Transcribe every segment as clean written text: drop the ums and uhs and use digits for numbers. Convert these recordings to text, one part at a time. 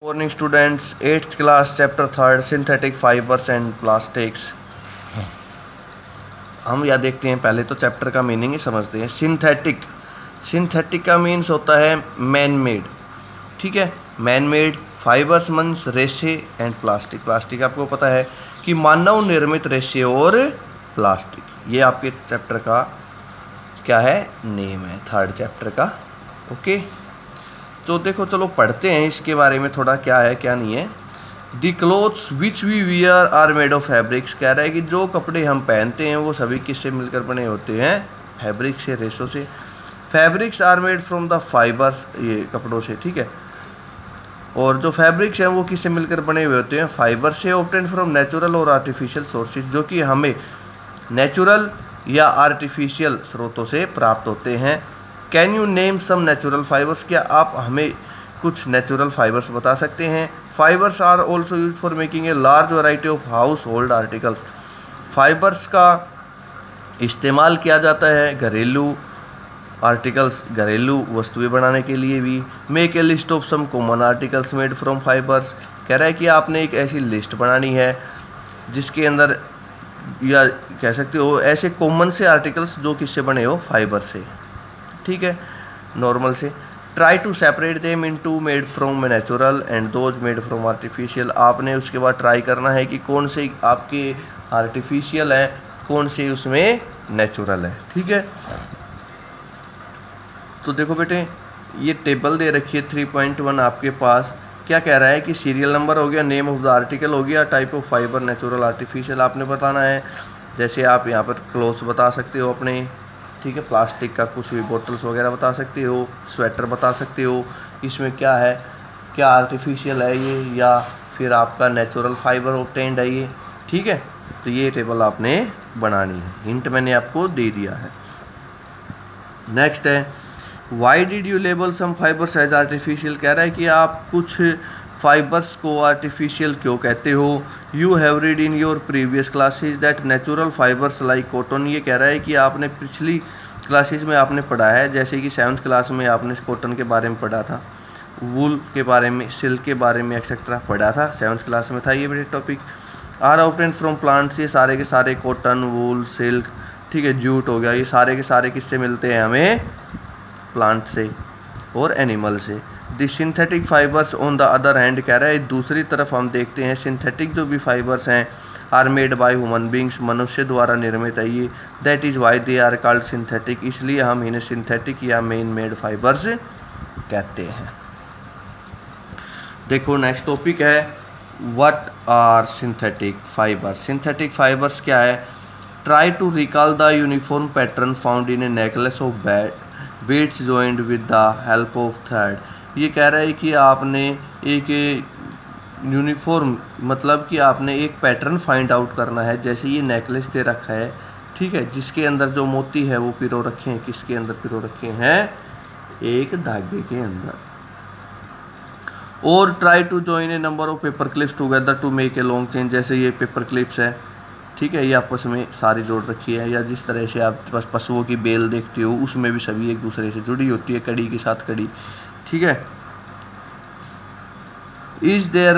Morning students, 8th class chapter 3 synthetic fibres and plastics. हम यह देखते हैं, पहले तो चैप्टर का मीनिंग ही समझते हैं। सिंथेटिक का मीन्स होता है मैन मेड। ठीक है, मैन मेड। फाइबर्स मीन्स रेशे एंड प्लास्टिक आपको पता है कि मानव निर्मित रेशे और प्लास्टिक, ये आपके चैप्टर का क्या है, नेम है, 3rd चैप्टर का। ओके, तो देखो चलो पढ़ते हैं इसके बारे में थोड़ा, क्या है क्या नहीं है। The clothes which we wear are made of fabrics, कह रहा है कि जो कपड़े हम पहनते हैं वो सभी किससे मिलकर बने होते हैं, फैब्रिक से, रेशों से। Fabrics are made from the fibres, ये कपड़ों से, ठीक है। और जो फैब्रिक्स हैं वो किससे मिलकर बने हुए होते हैं, फाइबर से। ऑब्टेन फ्रॉम नेचुरल और आर्टिफिशियल सोर्सेज, जो कि हमें नेचुरल या आर्टिफिशियल स्रोतों से प्राप्त होते हैं। Can you name some natural fibres, क्या आप हमें कुछ नेचुरल फाइबर्स बता सकते हैं। Fibres are also use for making a large variety of house hold articles, fibres का इस्तेमाल किया जाता है घरेलू आर्टिकल्स, घरेलू वस्तुएं बनाने के लिए भी। Make a list of some common articles made from fibres, कह रहा है कि आपने एक ऐसी लिस्ट बनानी है जिसके अंदर, या कह सकते हो ऐसे कॉमन से आर्टिकल्स जो किससे बने हो, फाइबर से, ठीक है, नॉर्मल से। Try to separate them into made from natural and those made from artificial, आपने उसके बाद ट्राई करना है कि कौन से आपके आर्टिफिशियल हैं, कौन से उसमें नेचुरल है, ठीक है। तो देखो बेटे, ये टेबल दे रखी है 3.1 आपके पास। क्या कह रहा है कि सीरियल नंबर हो गया, नेम ऑफ द आर्टिकल हो गया, type of fibre natural artificial आपने बताना है। जैसे आप यहाँ पर क्लोथ्स बता सकते हो अपने, ठीक है, प्लास्टिक का कुछ भी बोटल्स वगैरह बता सकते हो, स्वेटर बता सकते हो, इसमें क्या है, क्या आर्टिफिशियल है ये, या फिर आपका नेचुरल फाइबर ऑब्टेन्ड है ये, ठीक है। तो ये टेबल आपने बनानी है, हिंट मैंने आपको दे दिया है। नेक्स्ट है, why did you label some fibres as artificial, कह रहा है कि आप कुछ फाइबर्स को आर्टिफिशियल क्यों कहते हो। You have read in your previous classes that natural fibres like cotton, ये कह रहा है कि आपने पिछली क्लासेज में आपने पढ़ा है, जैसे कि 7th क्लास में आपने कॉटन के बारे में पढ़ा था, वूल के बारे में, सिल्क के बारे में एक्सेट्रा पढ़ा था, 7th क्लास में था ये बेटे topic. Are obtained from plants, ये सारे के सारे कॉटन, वूल, सिल्क, ठीक है, जूट हो गया, ये सारे के सारे किससे मिलते हैं हमें, प्लांट से और एनिमल से। The synthetic fibres on the other hand, कह रहा है दूसरी तरफ हम देखते हैं सिंथेटिक जो भी फाइबर्स हैं, are made by human beings, मनुष्य द्वारा निर्मित है ये। That is why they are called synthetic, इसलिए हम इन्हें सिंथेटिक या मेन मेड फाइबर्स कहते हैं। देखो नेक्स्ट टॉपिक है, what are synthetic fibres. Synthetic fibres क्या है, try to recall the uniform pattern found in a necklace of beads joined with the help of thread, ये कह रहा है कि आपने एक यूनिफॉर्म, मतलब कि आपने एक पैटर्न फाइंड आउट करना है। जैसे ये नेकलेस दे रखा है, ठीक है, जिसके अंदर जो मोती है वो पिरो रखे हैं, किसके अंदर पिरो रखे हैं, एक धागे के अंदर। और try to join a number of paper clips together to make a long chain, जैसे ये पेपर क्लिप्स है, ठीक है, ये आपस में सारी जोड़ रखी है, या जिस तरह से आप पशुओं की बेल देखते हो उसमें भी सभी एक दूसरे से जुड़ी होती है, कड़ी के साथ कड़ी, ठीक है। Is there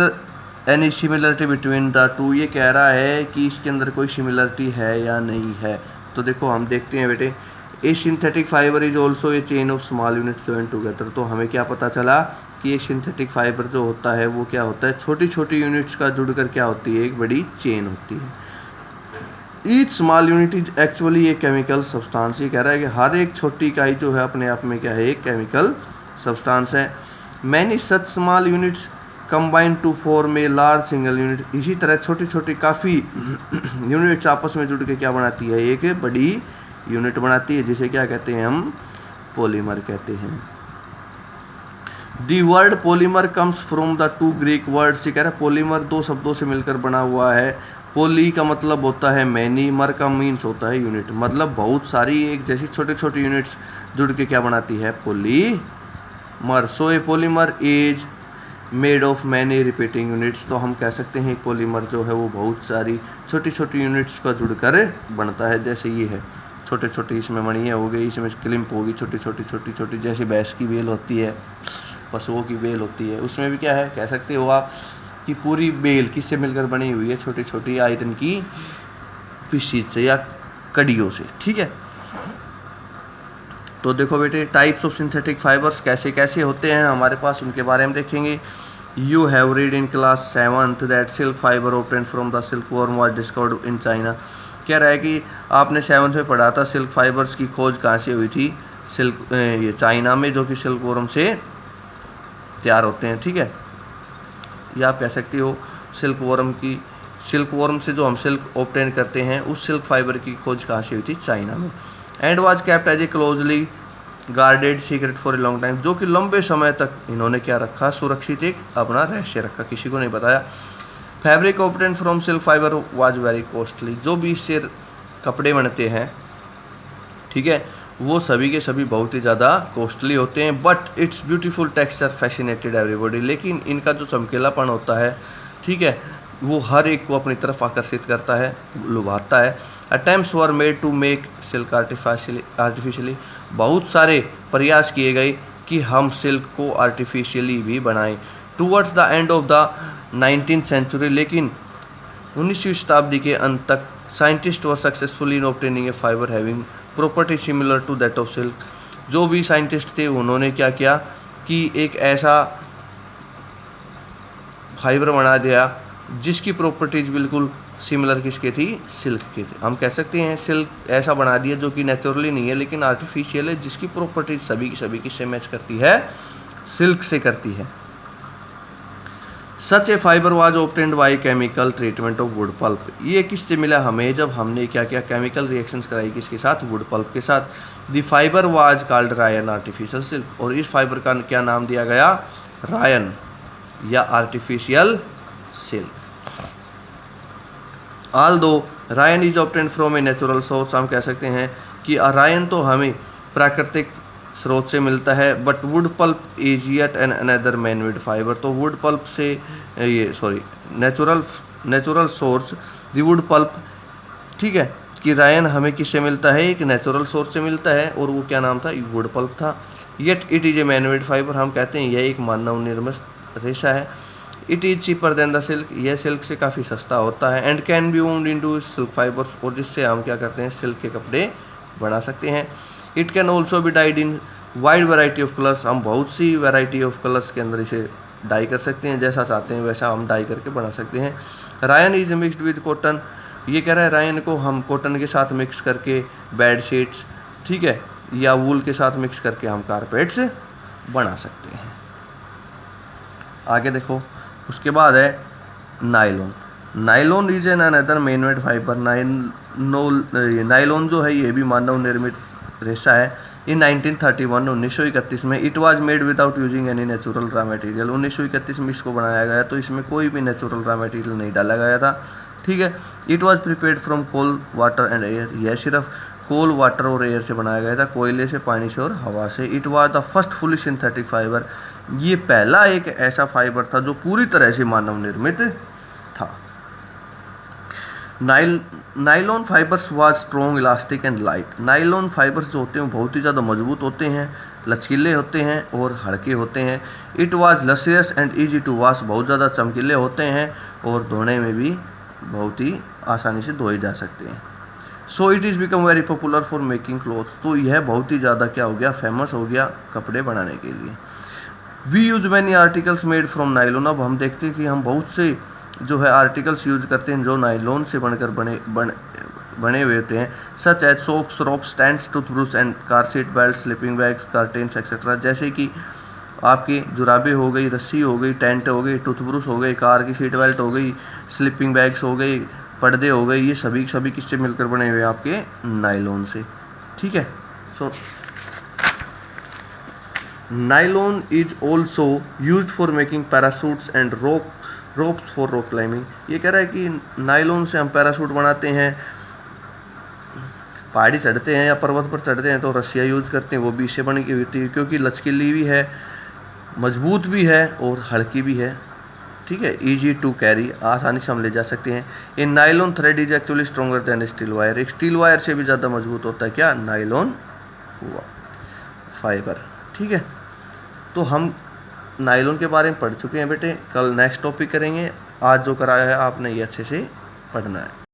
any similarity between the two, ये कह रहा है कि इसके अंदर कोई सिमिलरिटी है या नहीं है। तो देखो हम देखते हैं बेटे, a synthetic fibre is also a chain of small units join together, तो हमें क्या पता चला कि एक सिंथेटिक फाइबर जो होता है वो क्या होता है, छोटी छोटी यूनिट्स का जुड़कर क्या होती है, एक बड़ी चेन होती है। Each small unit is actually a chemical substance, ये कह रहा है कि हर एक छोटी इकाई जो है अपने आप में क्या है, एक केमिकल सब्सटेंस है। Many such small units combine to form a large single unit, इसी तरह छोटी छोटी काफ़ी यूनिट्स आपस में जुड़ के क्या बनाती है, एक बड़ी यूनिट बनाती है, जिसे क्या कहते हैं हम, पॉलीमर कहते हैं। The word polymer comes from the two Greek words, ये कह रहा है पॉलीमर दो शब्दों से मिलकर बना हुआ है। पोली का मतलब होता है मैनी, मर का मीन्स होता है यूनिट, मतलब बहुत सारी एक जैसी छोटे छोटे यूनिट्स जुड़ के क्या बनाती है, polymer. So A polymer is made of many repeating units, तो हम कह सकते हैं पॉलीमर जो है वो बहुत सारी छोटी छोटी यूनिट्स का जुड़कर बनता है। जैसे ये है, छोटे छोटे इसमें मणियाँ हो गई, इसमें क्लिंप होगी, छोटी छोटी छोटी छोटी, जैसे भैंस की बेल होती है, पशुओं की बेल होती है, उसमें भी क्या है, कह सकते हो आप कि पूरी बेल किससे मिलकर बनी हुई है, छोटी छोटी आयतन की पीसीज से या कड़ियों से। ठीक है, तो देखो बेटे टाइप्स ऑफ सिंथेटिक फाइबर्स कैसे कैसे होते हैं हमारे पास, उनके बारे में देखेंगे। You have read in class 7th that silk fibre obtained from the silk worm was discovered in China. कह रहा है कि आपने 7th में पढ़ा था सिल्क फाइबर्स की खोज कहाँ से हुई थी, ये चाइना में, जो कि सिल्क वर्म से तैयार होते हैं। ठीक है, या आप कह सकते हो सिल्क वर्म से जो हम सिल्क ऑब्टेन करते हैं, उस सिल्क फाइबर की खोज कहाँ से हुई थी, चाइना में। And was kept as a closely guarded secret for a long time, जो कि लंबे समय तक इन्होंने क्या रखा, सुरक्षित एक अपना रहस्य रखा, किसी को नहीं बताया। Fabric obtain from silk fibre was very costly, जो भी इससे कपड़े बनते हैं, ठीक है, वो सभी के सभी बहुत ही ज़्यादा कॉस्टली होते हैं। But it's beautiful texture fascinated everybody, लेकिन इनका जो चमकीलापन होता है, ठीक है, वो हर एक को अपनी तरफ आकर्षित करता है, लुभाता है। Attempts were made to make silk artificially, बहुत सारे प्रयास किए गए कि हम सिल्क को आर्टिफिशियली भी बनाएं। Towards the end of the 19th century, लेकिन 19वीं शताब्दी के अंत तक scientist were successful in obtaining a fibre having property similar to that of silk. जो भी साइंटिस्ट थे उन्होंने क्या किया कि एक ऐसा फाइबर बना दिया जिसकी प्रॉपर्टीज बिल्कुल सिमिलर किसके थी, सिल्क के थे। हम कह सकते हैं सिल्क ऐसा बना दिया जो कि नेचुरली नहीं है लेकिन आर्टिफिशियल है, जिसकी प्रॉपर्टीज सभी की सभी किससे मैच करती है, सिल्क से करती है। Such a fibre was obtained by chemical treatment of wood pulp, ये किससे मिला हमें, जब हमने क्या किया, केमिकल रिएक्शंस कराई किसके साथ, वुड पल्प के साथ। The fibre was called Ryan artificial silk, और इस फाइबर का क्या नाम दिया गया, रायन या artificial silk. Although Ryan is obtained from a natural source, हम कह सकते हैं कि रायन तो हमें प्राकृतिक स्रोत से मिलता है, but wood pulp is yet an another manmade fibre, तो वुड पल्प से natural source the wood pulp, ठीक है, कि रायन हमें किससे मिलता है, एक नेचुरल सोर्स से मिलता है, और वो क्या नाम था, वुड पल्प था। Yet it is a manmade fibre, हम कहते हैं यह एक मानव निर्मित रेशा है। It is cheaper than the silk, यह सिल्क से काफ़ी सस्ता होता है। And can be woven into silk fibres, और जिससे हम क्या करते हैं, सिल्क के कपड़े बना सकते हैं। It can also be died in wide variety of colours, हम बहुत सी वैरायटी ऑफ कलर्स के अंदर इसे डाई कर सकते हैं, जैसा चाहते हैं वैसा हम डाई करके बना सकते हैं। Ryan is mixed with cotton, ये कह रहा है रायन को हम कॉटन के साथ मिक्स करके बेड शीट्स, ठीक है, या वूल के साथ मिक्स करके हम कारपेट्स बना सकते हैं। आगे देखो, उसके बाद है nylon. Nylon is an another manmade fibre, nylon जो है ये भी मानव निर्मित रेशा है। इन 1931 1931 में it was made without using any natural raw material, 1931 में इसको बनाया गया तो इसमें कोई भी नेचुरल रॉ मटेरियल नहीं डाला गया था, ठीक है। It was prepared from coal water and air, यह सिर्फ कोल वाटर और एयर से बनाया गया था, कोयले से, पानी से और हवा से। It was the first fully synthetic fibre, ये पहला एक ऐसा फाइबर था जो पूरी तरह से मानव निर्मित था। Nylon fibres was strong, elastic and light, nylon fibres जो होते हैं वो बहुत ही ज़्यादा मजबूत होते हैं, लचकीले होते हैं और हल्के होते हैं। It was luscious and easy to wash, बहुत ज़्यादा चमकीले होते हैं और धोने में भी बहुत ही आसानी से धोए जा सकते हैं। So it is become very popular for making clothes, तो यह बहुत ही ज़्यादा क्या हो गया, फेमस हो गया कपड़े बनाने के लिए। We use many articles made from nylon, अब हम देखते हैं कि हम बहुत से जो है आर्टिकल्स यूज करते हैं जो नाइलॉन से बनकर बने हुए होते हैं, such as socks, rope, stands, toothbrush and car seat belt, sleeping bags, curtains etcetera, जैसे कि आपकी जुराबें हो गई, रस्सी हो गई, टेंट हो गई, टूथब्रश हो गई, कार की सीट बेल्ट हो गई, स्लीपिंग बैग्स हो गई, पर्दे हो गए, ये सभी किससे मिलकर बने हुए आपके नाइलॉन से, ठीक है। So nylon is also use for making parachutes and ropes for rock climbing, ये कह रहा है कि नाइलॉन से हम पैरासूट बनाते हैं, पहाड़ी चढ़ते हैं या पर्वत पर चढ़ते हैं तो रस्सियाँ यूज करते हैं, वो भी इससे बनी की होती है क्योंकि लचकीली भी है, मजबूत भी है और हल्की भी है, ठीक है। ईजी टू कैरी, आसानी से हम ले जा सकते हैं। In nylon thread is actually stronger than steel wire, एक स्टील वायर से भी ज़्यादा मजबूत होता है क्या, नाइलॉन फाइबर, ठीक है। तो हम नायलॉन के बारे में पढ़ चुके हैं बेटे, कल नेक्स्ट टॉपिक करेंगे। आज जो कराया है आपने ये अच्छे से पढ़ना है।